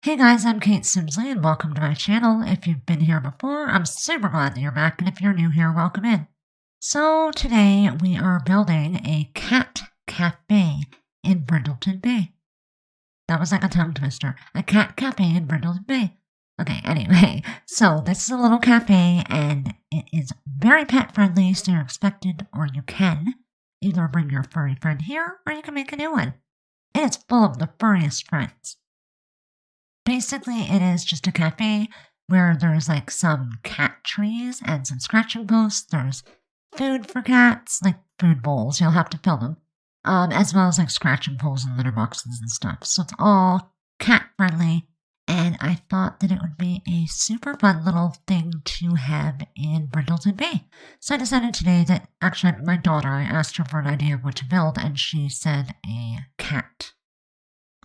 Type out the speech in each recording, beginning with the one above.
Hey guys, I'm Kate Simsley and welcome to my channel. If you've been here before, I'm super glad that you're back, and if you're new here, welcome in. So today we are building a cat cafe in Brindleton Bay. That was like a tongue twister. A cat cafe in Brindleton Bay. Okay, anyway, so this is a little cafe and it is very pet friendly, so you're expected, or you can, either bring your furry friend here or you can make a new one. And it's full of the furriest friends. Basically, it is just a cafe where there's like some cat trees and some scratching posts. There's food for cats, like food bowls. You'll have to fill them, as well as like scratching poles and litter boxes and stuff. So it's all cat friendly. And I thought that it would be a super fun little thing to have in Brindleton Bay. So I decided today that actually my daughter, I asked her for an idea of what to build, and she said a cat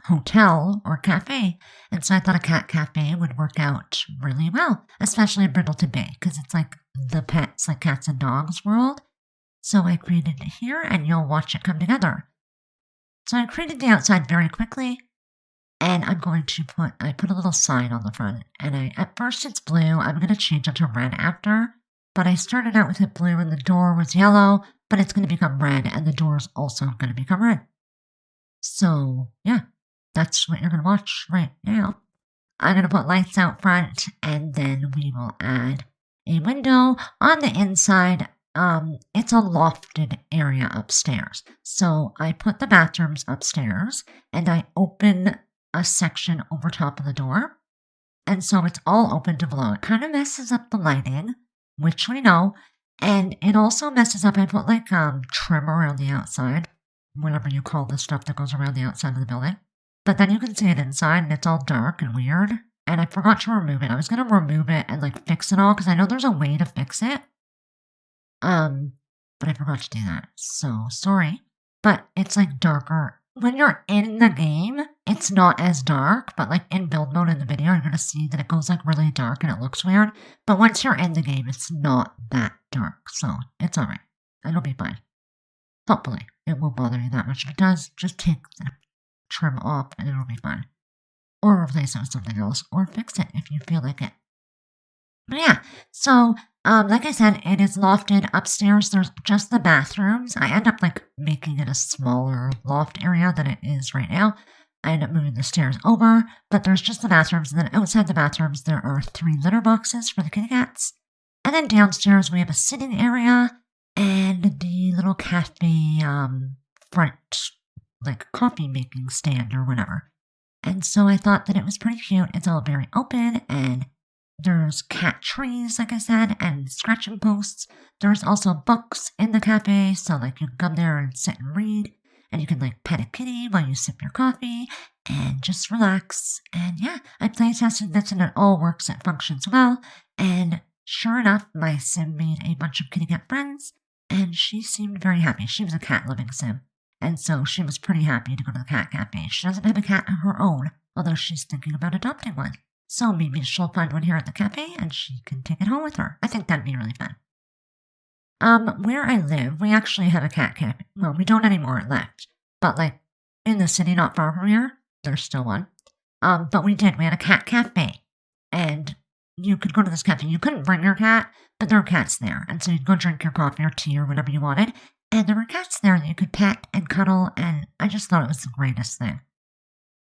hotel or cafe, and so I thought a cat cafe would work out really well, especially in Brindleton Bay, because it's like the pets, like cats and dogs world. So I created it here, and you'll watch it come together. So I created the outside very quickly, and I put a little sign on the front, and at first it's blue. I'm going to change it to red after, but I started out with it blue, and the door was yellow, but it's going to become red, and the door is also going to become red. So yeah. That's what you're going to watch right now. I'm going to put lights out front, and then we will add a window on the inside. It's a lofted area upstairs. So I put the bathrooms upstairs, and I open a section over top of the door. And so it's all open to below. It kind of messes up the lighting, which we know. And it also messes up, I put like trim around the outside, whatever you call the stuff that goes around the outside of the building. But then you can see it inside, and it's all dark and weird. And I forgot to remove it. I was going to remove it and, like, fix it all, because I know there's a way to fix it. But I forgot to do that. So, sorry. But it's, like, darker. When you're in the game, it's not as dark. But, like, in build mode in the video, you're going to see that it goes, like, really dark and it looks weird. But once you're in the game, it's not that dark. So, it's alright. It'll be fine. Hopefully. It won't bother you that much. If it does, just take the trim off and it'll be fine. Or replace it with something else, or fix it if you feel like it. But yeah, so like I said, it is lofted. Upstairs there's just the bathrooms. I end up like making it a smaller loft area than it is right now. I end up moving the stairs over, but there's just the bathrooms, and then outside the bathrooms there are 3 litter boxes for the kitty cats. And then downstairs we have a sitting area and the little cafe front, like coffee making stand or whatever. And so I thought that it was pretty cute. It's all very open, and there's cat trees, like I said, and scratching posts. There's also books in the cafe, so like you can come there and sit and read, and you can like pet a kitty while you sip your coffee and just relax. And yeah, I play tested this and it all works. It functions well. And sure enough, my sim made a bunch of kitty cat friends, and she seemed very happy. She was a cat living sim. And so she was pretty happy to go to the cat cafe. She doesn't have a cat of her own, although she's thinking about adopting one. So maybe she'll find one here at the cafe and she can take it home with her. I think that'd be really fun. Where I live, we actually have a cat cafe. Well, we don't anymore, it left. But like, in the city not far from here, there's still one. But we did. We had a cat cafe. And you could go to this cafe. You couldn't bring your cat, but there were cats there. And so you'd go drink your coffee or tea or whatever you wanted. And there were cats there that you could pet and cuddle, and I just thought it was the greatest thing.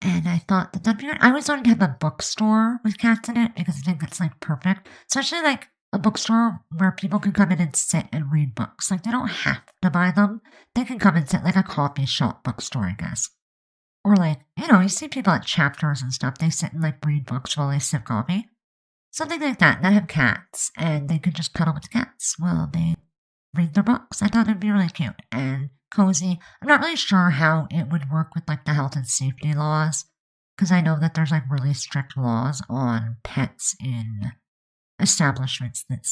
And I thought that that'd be great. I always wanted to have a bookstore with cats in it, because I think it's, like, perfect. Especially, like, a bookstore where people can come in and sit and read books. Like, they don't have to buy them. They can come and sit, like a coffee shop bookstore, I guess. Or, like, you see people at Chapters and stuff. They sit and, like, read books while they sip coffee. Something like that. And they have cats, and they could just cuddle with the cats while they read their books. I thought it'd be really cute and cozy. I'm not really sure how it would work with like the health and safety laws, because I know that there's like really strict laws on pets in establishments that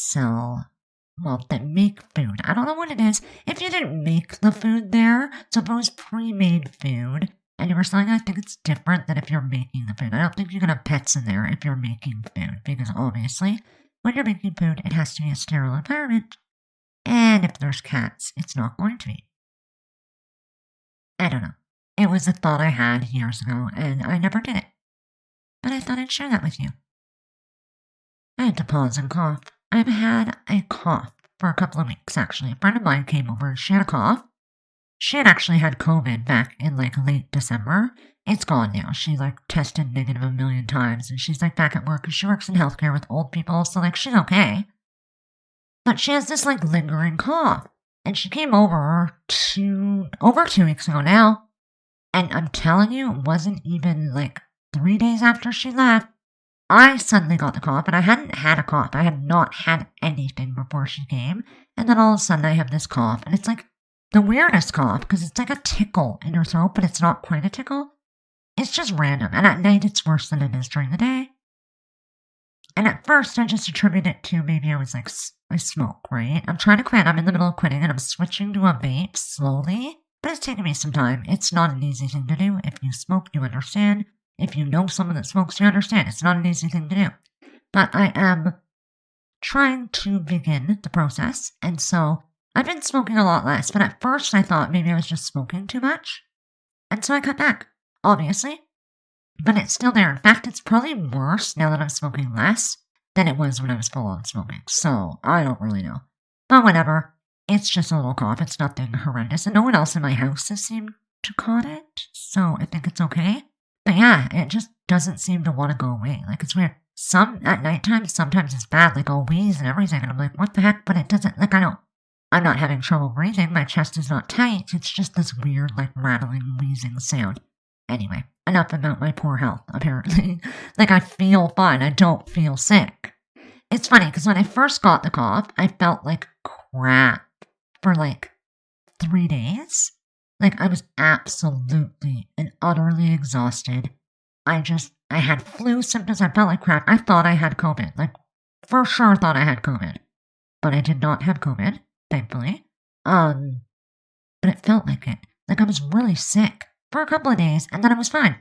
that make food. I don't know what it is. If you didn't make the food there, so if it was pre-made food and you were selling it, I think it's different than if you're making the food. I don't think you can have pets in there if you're making food, because obviously when you're making food, it has to be a sterile environment. And if there's cats, it's not going to be. I don't know. It was a thought I had years ago, and I never did it. but I thought I'd share that with you. I had to pause and cough. I've had a cough for a couple of weeks, actually. A friend of mine came over. She had a cough. She had actually had COVID back in like late December. It's gone now. She like tested negative a million times, and she's like back at work because she works in healthcare with old people, so like she's okay. But she has this like lingering cough, and she came over over 2 weeks ago now. And I'm telling you, it wasn't even like 3 days after she left, I suddenly got the cough, and I hadn't had a cough. I had not had anything before she came, and then all of a sudden I have this cough, and it's like the weirdest cough because it's like a tickle in your throat, but it's not quite a tickle. It's just random, and at night it's worse than it is during the day. And at first I just attributed it to maybe I was like, I smoke, right? I'm trying to quit. I'm in the middle of quitting, and I'm switching to a vape slowly, but it's taken me some time. It's not an easy thing to do. If you smoke, you understand. If you know someone that smokes, you understand. It's not an easy thing to do. But I am trying to begin the process, and so I've been smoking a lot less, but at first I thought maybe I was just smoking too much, and so I cut back, obviously. But it's still there. In fact, it's probably worse now that I'm smoking less than it was when I was full on smoking, so I don't really know. But whatever. It's just a little cough. It's nothing horrendous, and no one else in my house has seemed to caught it, so I think it's okay. But yeah, it just doesn't seem to want to go away. Like, it's weird. At nighttime, sometimes it's bad, like I'll wheeze and everything, and I'm like, what the heck? But it doesn't, like, I'm not having trouble breathing, my chest is not tight, it's just this weird, like, rattling, wheezing sound. Anyway, enough about my poor health, apparently. Like, I feel fine, I don't feel sick. It's funny, because when I first got the cough, I felt like crap for, like, 3 days. Like, I was absolutely and utterly exhausted. I had flu symptoms. I felt like crap. I thought I had COVID. Like, for sure thought I had COVID. But I did not have COVID, thankfully. But it felt like it. Like, I was really sick for a couple of days, and then I was fine.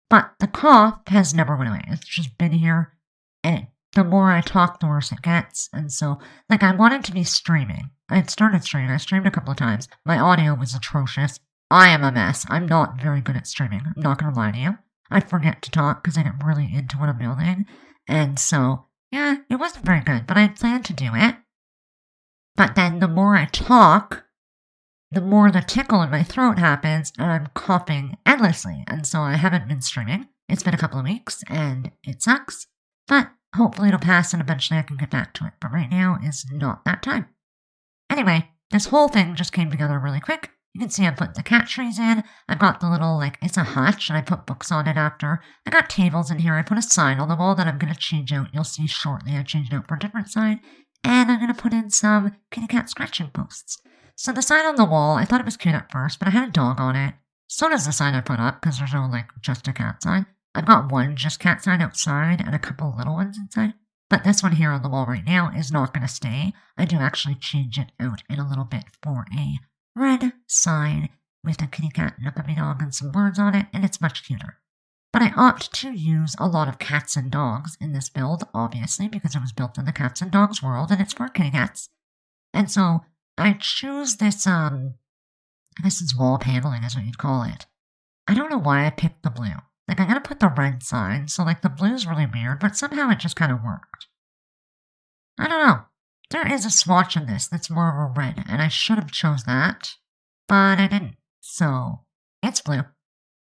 But the cough has never went away. It's just been here, and the more I talk, the worse it gets. And so, like, I wanted to be streaming. I had started streaming. I streamed a couple of times. My audio was atrocious. I am a mess. I'm not very good at streaming. I'm not going to lie to you. I forget to talk because I get really into what I'm building. And so, yeah, it wasn't very good, but I had planned to do it. But then the more I talk, the more the tickle in my throat happens, and I'm coughing endlessly. And so I haven't been streaming. It's been a couple of weeks, and it sucks. But hopefully it'll pass, and eventually I can get back to it. But right now is not that time. Anyway, this whole thing just came together really quick. You can see I put the cat trees in. I've got the little, like, it's a hutch, and I put books on it after. I got tables in here. I put a sign on the wall that I'm going to change out. You'll see shortly I changed it out for a different sign. And I'm going to put in some kitty cat scratching posts. So the sign on the wall, I thought it was cute at first, but I had a dog on it. So does the sign I put up, because there's no, like, just a cat sign. I've got one just cat sign outside and a couple little ones inside. But this one here on the wall right now is not going to stay. I do actually change it out in a little bit for a red sign with a kitty cat and a puppy dog and some words on it, and it's much cuter. But I opt to use a lot of cats and dogs in this build, obviously, because it was built in the cats and dogs world, and it's for kitty cats. And so I choose this, this is wall paneling is what you'd call it. I don't know why I picked the blue. Like, I'm going to put the red sign, so, like, the blue's really weird, but somehow it just kind of worked. I don't know. There is a swatch in this that's more of a red, and I should have chose that, but I didn't. So, it's blue.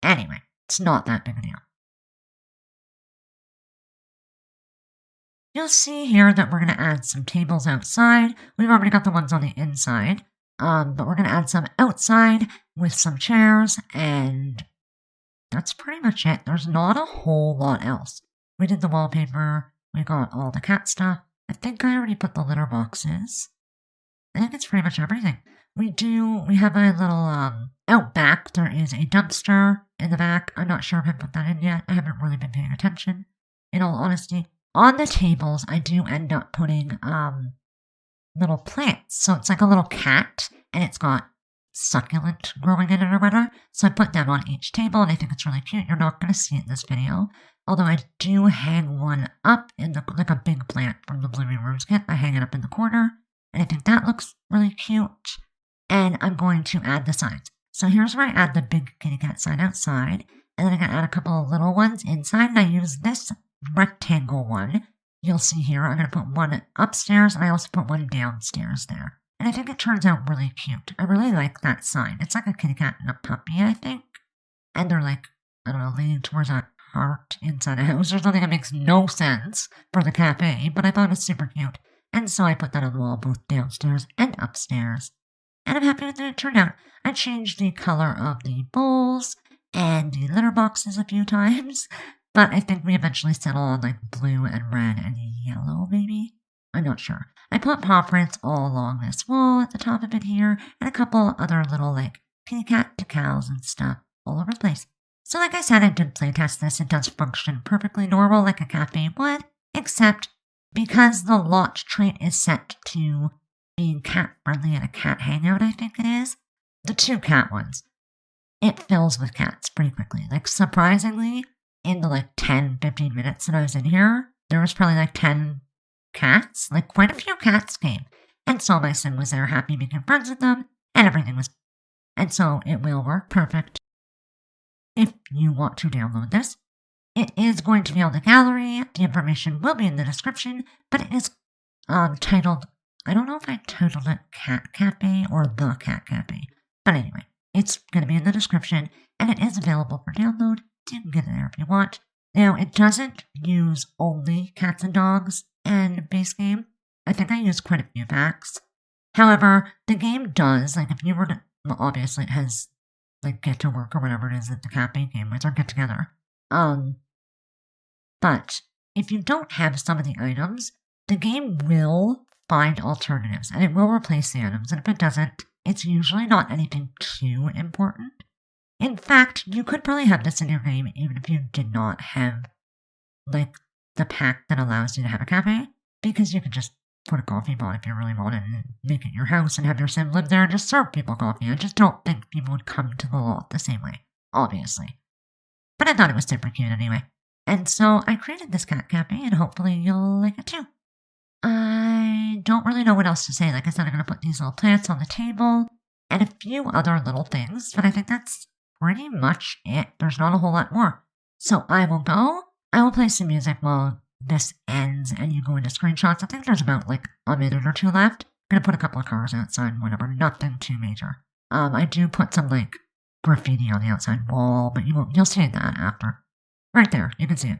Anyway, it's not that big a deal. You'll see here that we're going to add some tables outside. We've already got the ones on the inside, but we're going to add some outside with some chairs, and that's pretty much it. There's not a whole lot else. We did the wallpaper. We got all the cat stuff. I think I already put the litter boxes. I think it's pretty much everything. We have a little, out back, there is a dumpster in the back. I'm not sure if I put that in yet. I haven't really been paying attention, in all honesty. On the tables, I do end up putting, little plants. So it's like a little cat, and it's got succulent growing in it or whatever. So I put them on each table, and I think it's really cute. You're not going to see it in this video. Although I do hang one up in the, like a big plant from the Blooming Rooms kit. I hang it up in the corner, and I think that looks really cute. And I'm going to add the signs. So here's where I add the big kitty cat sign outside. And then I gotta add a couple of little ones inside, and I use this rectangle one. You'll see here, I'm gonna put one upstairs, and I also put one downstairs there. And I think it turns out really cute. I really like that sign. It's like a kitty cat and a puppy, I think. And they're like, I don't know, leaning towards a heart inside a house or something that makes no sense for the cafe, but I thought it was super cute. And so I put that on the wall both downstairs and upstairs. And I'm happy with the way it turned out. I changed the color of the bowls and the litter boxes a few times, but I think we eventually settled on like blue and red and yellow, maybe? I'm not sure. I put paw prints all along this wall at the top of it here, and a couple other little like kitty cat decals and stuff all over the place. So like I said, I did playtest this. It does function perfectly normal like a cafe would, except because the lot trait is set to being cat friendly and a cat hangout, I think it is. The 2 cat ones. It fills with cats pretty quickly. Like surprisingly, in the like 10-15 minutes that I was in here, there was probably like 10 cats. Like quite a few cats came. And so my son was there happy making friends with them, and everything was. And so it will work perfect. If you want to download this, it is going to be on the gallery. The information will be in the description, but it is titled, I don't know if I titled it Cat Café or The Cat Café. But anyway, it's going to be in the description, and it is available for download, so you can get it there if you want. Now, it doesn't use only cats and dogs and base game. I think I used quite a few packs. However, the game does, like if you were to, well, obviously it has like get to work or whatever it is that the cafe game was, or get together. But if you don't have some of the items, the game will find alternatives, and it will replace the items, and if it doesn't, it's usually not anything too important. In fact, you could probably have this in your game even if you did not have, like, the pack that allows you to have a cafe, because you could just put a coffee pot if you really want it and make it your house and have your sim live there and just serve people coffee. I just don't think people would come to the lot the same way, obviously. But I thought it was super cute anyway. And so I created this cat cafe, and hopefully you'll like it too. I don't really know what else to say. Like I said, I'm going to put these little plants on the table and a few other little things, but I think that's pretty much it. There's not a whole lot more. So I will go. I will play some music while this ends and you go into screenshots. I think there's about like a minute or 2 left. I'm going to put a couple of cars outside, whatever. Nothing too major. I do put some like graffiti on the outside wall, but you'll see that after. Right there, you can see it.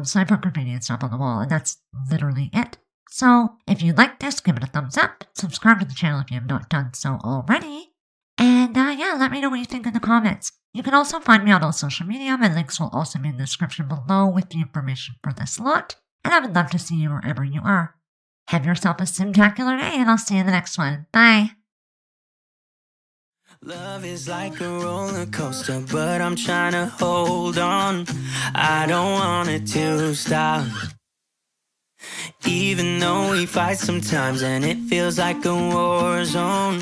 So I put graffiti and stuff on the wall, and that's literally it. So, if you like this, give it a thumbs up, subscribe to the channel if you have not done so already, and yeah, let me know what you think in the comments. You can also find me on all social media. My links will also be in the description below with the information for this lot, and I would love to see you wherever you are. Have yourself a simtacular day, and I'll see you in the next one. Bye! Love is like a roller coaster, but I'm trying to hold on. I don't want it to stop. Even though we fight sometimes and it feels like a war zone,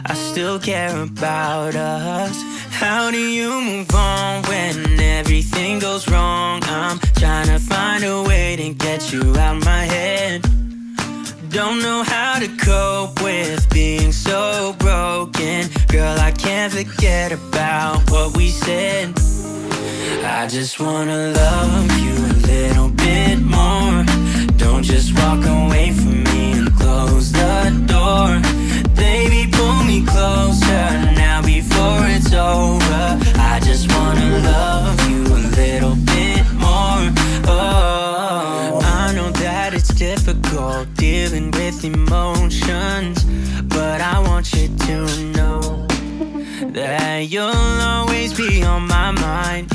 I still care about us. How do you move on when everything goes wrong? I'm trying to find a way to get you out my head. Don't know how to cope with being so broken. Girl, I can't forget about what we said. I just wanna love you a little bit more. Don't just walk away from me and close the door. Baby, pull me closer now before it's over. I just wanna love you a little bit more. Oh, I know that it's difficult dealing with emotions, but I want you to know that you'll always be on my mind.